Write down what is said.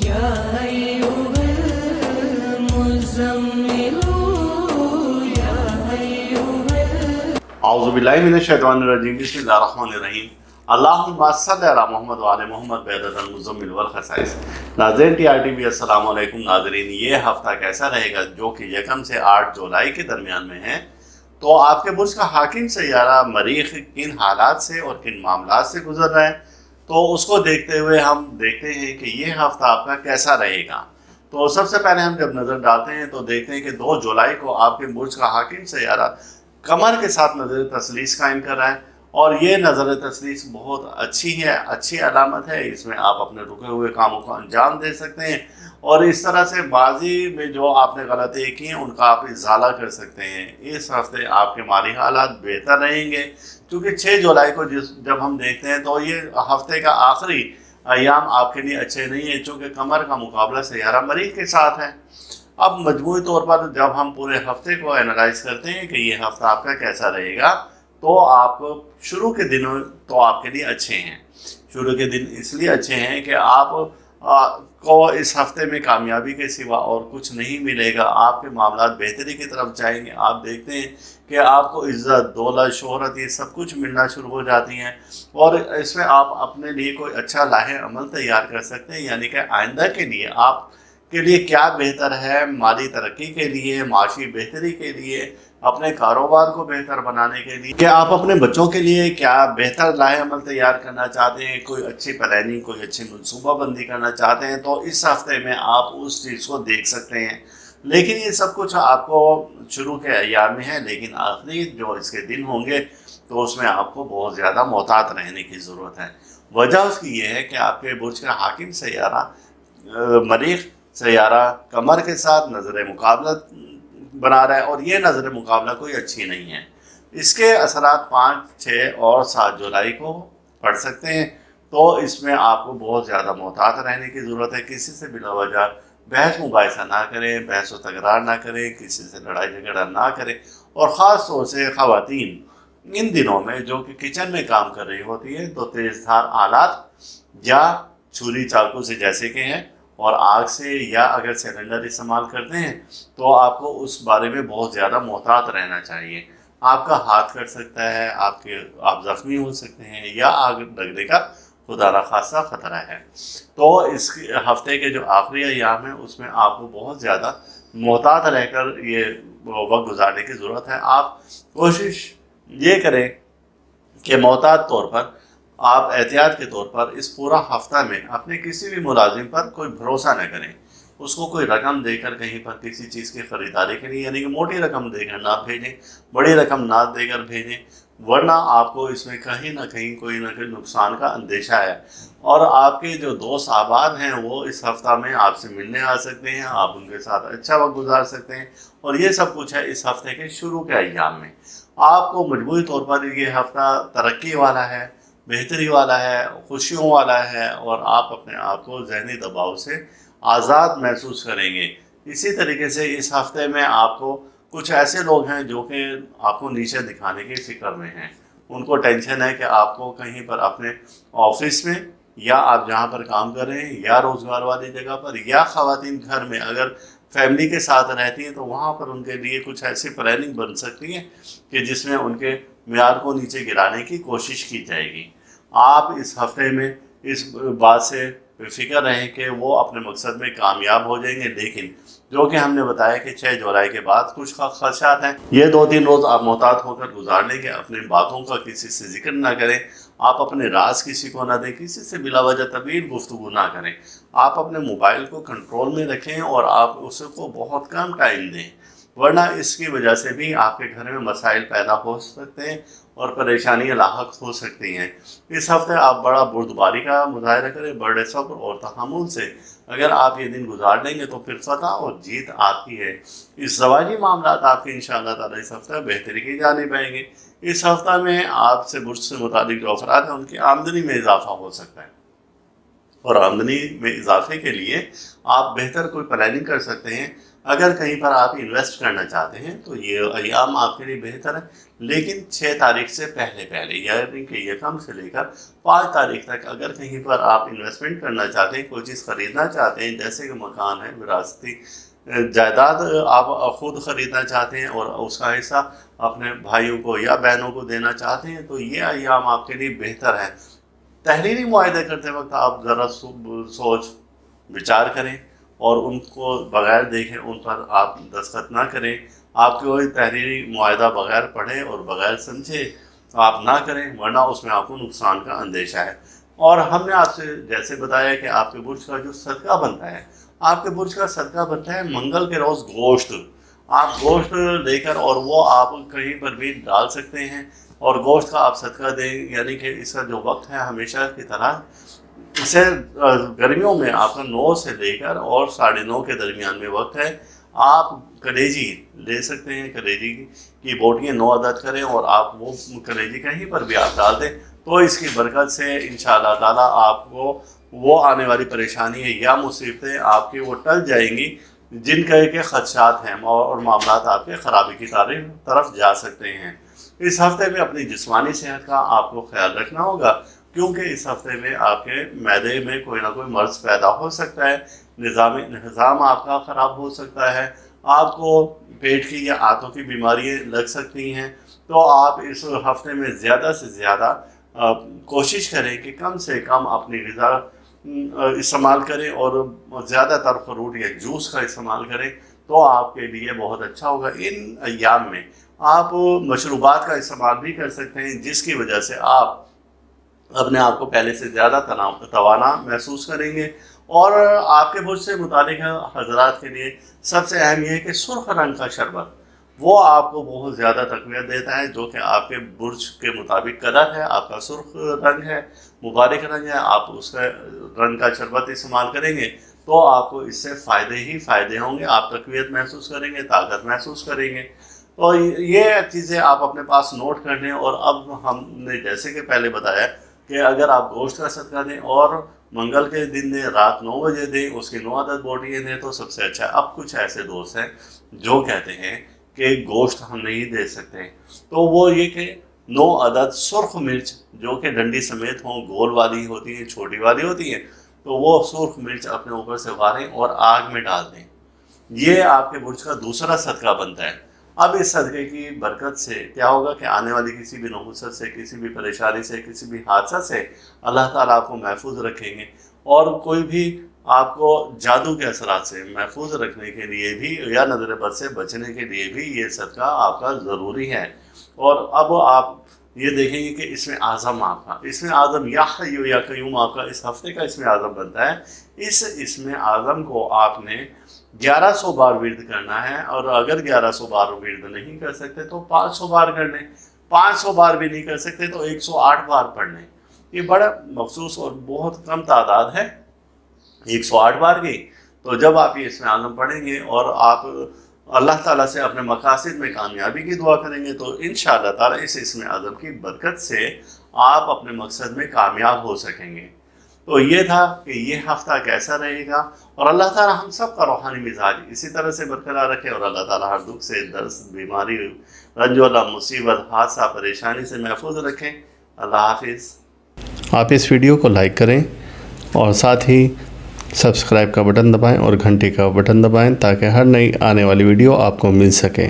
يا أيها المزمل يا أيها اعوذ باللہ من الشیطان الرجیم بسم اللہ الرحمن الرحیم اللہم صلی علی محمد وعلی محمد بعدد المزمل والخصائص۔ ناظرین ٹی آر ٹی وی السلام علیکم۔ ناظرین یہ ہفتہ کیسا رہے گا جو کہ 1 سے 8 جولائی کے درمیان میں ہے، تو آپ کے برج کا حاکم سیارہ مریخ کن حالات سے اور کن معاملات سے گزر رہا ہے، تو اس کو دیکھتے ہوئے ہم دیکھتے ہیں کہ یہ ہفتہ آپ کا کیسا رہے گا۔ تو سب سے پہلے ہم جب نظر ڈالتے ہیں تو دیکھتے ہیں کہ 2 جولائی کو آپ کے برج کا حاکم سیارہ قمر کے ساتھ نظر تثلیث قائم کر رہا ہے، اور یہ نظر تثلیث بہت اچھی ہے، اچھی علامت ہے۔ اس میں آپ اپنے رکے ہوئے کاموں کو انجام دے سکتے ہیں، اور اس طرح سے ماضی میں جو آپ نے غلطی کی ہیں ان کا آپ ازالہ کر سکتے ہیں۔ اس ہفتے آپ کے مالی حالات بہتر رہیں گے، کیونکہ 6 جولائی کو جب ہم دیکھتے ہیں تو یہ ہفتے کا آخری ایام آپ کے لیے اچھے نہیں ہیں، چونکہ قمر کا مقابلہ سیارہ مریخ کے ساتھ ہے۔ اب مجموعی طور پر جب ہم پورے ہفتے کو اینالائز کرتے ہیں کہ یہ ہفتہ آپ کا کیسا رہے گا، تو آپ شروع کے دنوں تو آپ کے لیے اچھے ہیں۔ شروع کے دن اس لیے اچھے ہیں کہ آپ کو اس ہفتے میں کامیابی کے سوا اور کچھ نہیں ملے گا۔ آپ کے معاملات بہتری کی طرف جائیں گے۔ آپ دیکھتے ہیں کہ آپ کو عزت، دولت، شہرت یہ سب کچھ ملنا شروع ہو جاتی ہیں، اور اس میں آپ اپنے لیے کوئی اچھا لاہ عمل تیار کر سکتے ہیں، یعنی کہ آئندہ کے لیے آپ کے لیے کیا بہتر ہے، مالی ترقی کے لیے، معاشی بہتری کے لیے، اپنے کاروبار کو بہتر بنانے کے لیے، کہ آپ اپنے بچوں کے لیے کیا بہتر لاہ عمل تیار کرنا چاہتے ہیں، کوئی اچھی پلاننگ، کوئی اچھی منصوبہ بندی کرنا چاہتے ہیں، تو اس ہفتے میں آپ اس چیز کو دیکھ سکتے ہیں۔ لیکن یہ سب کچھ آپ کو شروع کے ایام میں ہے، لیکن آخری جو اس کے دن ہوں گے تو اس میں آپ کو بہت زیادہ محتاط رہنے کی ضرورت ہے۔ وجہ اس کی یہ ہے کہ آپ کے برج کا حاکم سیارہ مریخ سیارہ قمر کے ساتھ نظر مقابلہ بنا رہا ہے، اور یہ نظر مقابلہ کوئی اچھی نہیں ہے۔ اس کے اثرات 5، 6 اور 7 جولائی کو پڑ سکتے ہیں، تو اس میں آپ کو بہت زیادہ محتاط رہنے کی ضرورت ہے۔ کسی سے بلا وجہ بحث مباحثہ نہ کریں، بحث و تکرار نہ کریں، کسی سے لڑائی جھگڑا نہ کریں، اور خاص طور سے خواتین ان دنوں میں جو کہ کچن میں کام کر رہی ہوتی ہے، تو تیز دھار آلات یا چھری چاقو سے جیسے کہ ہیں، اور آگ سے، یا اگر سلنڈر استعمال کرتے ہیں تو آپ کو اس بارے میں بہت زیادہ محتاط رہنا چاہیے۔ آپ کا ہاتھ کٹ سکتا ہے، آپ زخمی ہو سکتے ہیں، یا آگ لگنے کا خدا نخواستہ خطرہ ہے۔ تو اس ہفتے کے جو آخری ایام ہیں اس میں آپ کو بہت زیادہ محتاط رہ کر یہ وقت گزارنے کی ضرورت ہے۔ آپ کوشش یہ کریں کہ محتاط طور پر، آپ احتیاط کے طور پر اس پورا ہفتہ میں اپنے کسی بھی ملازم پر کوئی بھروسہ نہ کریں۔ اس کو کوئی رقم دے کر کہیں پر کسی چیز کی خریداری کے لیے، یعنی کہ موٹی رقم دے کر نہ بھیجیں، بڑی رقم نہ دے کر بھیجیں، ورنہ آپ کو اس میں کہیں نہ کہیں کوئی نہ کوئی نقصان کا اندیشہ ہے۔ اور آپ کے جو دوست احباب ہیں وہ اس ہفتہ میں آپ سے ملنے آ سکتے ہیں، آپ ان کے ساتھ اچھا وقت گزار سکتے ہیں، اور یہ سب کچھ ہے اس ہفتے کے شروع کے ایام میں۔ آپ کو مجموعی طور پر یہ ہفتہ ترقی والا ہے، بہتری والا ہے، خوشیوں والا ہے، اور آپ اپنے آپ کو ذہنی دباؤ سے آزاد محسوس کریں گے۔ اسی طریقے سے اس ہفتے میں آپ کو کچھ ایسے لوگ ہیں جو کہ آپ کو نیچے دکھانے کی فکر میں ہیں۔ ان کو ٹینشن ہے کہ آپ کو کہیں پر اپنے آفس میں، یا آپ جہاں پر کام کر رہے ہیں، یا روزگار والی جگہ پر، یا خواتین گھر میں اگر فیملی کے ساتھ رہتی ہیں، تو وہاں پر ان کے لیے کچھ ایسی پلاننگ بن سکتی ہے کہ جس میں ان کے معیار کو نیچے گرانے کی کوشش کی جائے گی۔ آپ اس ہفتے میں اس بات سے فکر رہیں کہ وہ اپنے مقصد میں کامیاب ہو جائیں گے، لیکن جو کہ ہم نے بتایا کہ 6 جولائی کے بعد کچھ خدشات ہیں۔ یہ 2-3 روز آپ محتاط ہو کر گزار لیں کہ اپنی باتوں کا کسی سے ذکر نہ کریں، آپ اپنے راز کسی کو نہ دیں، کسی سے بلا وجہ طویل گفتگو نہ کریں، آپ اپنے موبائل کو کنٹرول میں رکھیں، اور آپ اس کو بہت کم ٹائم دیں، ورنہ اس کی وجہ سے بھی آپ کے گھر میں مسائل پیدا ہو سکتے ہیں اور پریشانیاں لاحق ہو سکتی ہیں۔ اس ہفتے آپ بڑا بردباری کا مظاہرہ کریں، بڑے صبر اور تحمل سے اگر آپ یہ دن گزار لیں گے تو پھر فتح اور جیت آپ کی ہے۔ اس زواجی معاملات آپ کے انشاءاللہ تعالی اس ہفتہ بہتری کی جانب آئیں گے۔ اس ہفتہ میں آپ سے برج سے متعلق جو افراد ہیں ان کی آمدنی میں اضافہ ہو سکتا ہے، اور آمدنی میں اضافے کے لیے آپ بہتر کوئی پلاننگ کر سکتے ہیں۔ اگر کہیں پر آپ انویسٹ کرنا چاہتے ہیں تو یہ ایام آپ کے لیے بہتر ہے، لیکن 6 تاریخ سے پہلے یعنی کہ یکم سے لے کر 5 تاریخ تک اگر کہیں پر آپ انویسٹمنٹ کرنا چاہتے ہیں، کوئی چیز خریدنا چاہتے ہیں، جیسے کہ مکان ہے، وراثتی جائیداد آپ خود خریدنا چاہتے ہیں اور اس کا حصہ اپنے بھائیوں کو یا بہنوں کو دینا چاہتے ہیں، تو یہ ایام آپ کے لیے بہتر ہے۔ تحریری معاہدے کرتے وقت آپ ذرا سوچ وچار کریں اور ان کو بغیر دیکھیں ان پر آپ دستخط نہ کریں۔ آپ کوئی تحریری معاہدہ بغیر پڑھے اور بغیر سمجھے آپ نہ کریں، ورنہ اس میں آپ کو نقصان کا اندیشہ ہے۔ اور ہم نے آپ سے جیسے بتایا کہ آپ کے برج کا جو صدقہ بنتا ہے، آپ کے برج کا صدقہ بنتا ہے منگل کے روز گوشت۔ آپ گوشت لے کر اور وہ آپ کہیں پر بھی ڈال سکتے ہیں اور گوشت کا آپ صدقہ دیں، یعنی کہ اس کا جو وقت ہے ہمیشہ کی طرح اسے گرمیوں میں آپ کا 9 سے لے کر اور 9:30 کے درمیان میں وقت ہے۔ آپ کلیجی لے سکتے ہیں، کلیجی کی بوٹیاں 9 عدد کریں اور آپ وہ کلیجی کہیں پر بھی آپ ڈال دیں، تو اس کی برکت سے انشاءاللہ تعالیٰ آپ کو وہ آنے والی پریشانی ہے یا مصیبتیں آپ کی وہ ٹل جائیں گی جن کے خدشات ہیں اور معاملات آپ کے خرابی کی طرف جا سکتے ہیں۔ اس ہفتے میں اپنی جسمانی صحت کا آپ کو خیال رکھنا ہوگا، کیونکہ اس ہفتے میں آپ کے معدے میں کوئی نہ کوئی مرض پیدا ہو سکتا ہے، نظام آپ کا خراب ہو سکتا ہے، آپ کو پیٹ کی یا آنتوں کی بیماریاں لگ سکتی ہیں۔ تو آپ اس ہفتے میں زیادہ سے زیادہ کوشش کریں کہ کم سے کم اپنی غذا استعمال کریں اور زیادہ تر فروٹ یا جوس کا استعمال کریں، تو آپ کے لیے بہت اچھا ہوگا۔ ان ایام میں آپ مشروبات کا استعمال بھی کر سکتے ہیں، جس کی وجہ سے آپ اپنے آپ کو پہلے سے زیادہ توانا محسوس کریں گے۔ اور آپ کے برج سے متعلق حضرات کے لیے سب سے اہم یہ ہے کہ سرخ رنگ کا شربت وہ آپ کو بہت زیادہ تقویت دیتا ہے، جو کہ آپ کے برج کے مطابق کلر ہے، آپ کا سرخ رنگ ہے، مبارک رنگ ہے۔ آپ اس کا رنگ کا شربت استعمال کریں گے تو آپ کو اس سے فائدے ہی فائدے ہوں گے، آپ تقویت محسوس کریں گے، طاقت محسوس کریں گے۔ تو یہ چیزیں آپ اپنے پاس نوٹ کر لیں۔ اور اب ہم نے جیسے کہ پہلے بتایا کہ اگر آپ گوشت کا صدقہ دیں اور منگل کے دن دیں، رات 9 بجے دیں، اس کی 9 عدد بوٹیاں دیں تو سب سے اچھا ہے۔ اب کچھ ایسے دوست ہیں جو کہتے ہیں کہ گوشت ہم نہیں دے سکتے، تو وہ یہ کہ 9 عدد سرخ مرچ جو کہ ڈنڈی سمیت ہوں، گول والی ہوتی ہیں، چھوٹی والی ہوتی ہیں، تو وہ سرخ مرچ اپنے اوپر سے اتاریں اور آگ میں ڈال دیں۔ یہ آپ کے برج کا دوسرا صدقہ بنتا ہے۔ اب اس صدقے کی برکت سے کیا ہوگا کہ آنے والی کسی بھی نحوست سے، کسی بھی پریشانی سے، کسی بھی حادثہ سے اللہ تعالیٰ آپ کو محفوظ رکھیں گے، اور کوئی بھی آپ کو جادو کے اثرات سے محفوظ رکھنے کے لیے بھی یا نظر بد سے بچنے کے لیے بھی یہ صدقہ آپ کا ضروری ہے۔ اور اب آپ یہ دیکھیں گے کہ اسم اعظم آپ کا، اسم اعظم یا حی یا قیوم آپ کا اس ہفتے کا اسم اعظم بنتا ہے۔ اس اسم اعظم کو آپ نے 1100 بار ورد کرنا ہے، اور اگر 1100 بار ورد نہیں کر سکتے تو 500 بار کر لیں، 500 بار بھی نہیں کر سکتے تو 108 بار پڑھ لیں۔ یہ بڑا مخصوص اور بہت کم تعداد ہے 108 بار کی۔ تو جب آپ یہ اسم اعظم پڑھیں گے اور آپ اللہ تعالیٰ سے اپنے مقاصد میں کامیابی کی دعا کریں گے، تو انشاءاللہ تعالیٰ اس اسم اعظم کی برکت سے آپ اپنے مقصد میں کامیاب ہو سکیں گے۔ تو یہ تھا کہ یہ ہفتہ کیسا رہے گا، اور اللہ تعالیٰ ہم سب کا روحانی مزاج اسی طرح سے برقرار رکھے، اور اللہ تعالیٰ ہر دکھ سے، درد، بیماری، رنج و غم، مصیبت، حادثہ، پریشانی سے محفوظ رکھیں۔ اللہ حافظ۔ آپ اس ویڈیو کو لائک کریں اور ساتھ ہی سبسکرائب کا بٹن دبائیں اور گھنٹی کا بٹن دبائیں تاکہ ہر نئی آنے والی ویڈیو آپ کو مل سکے۔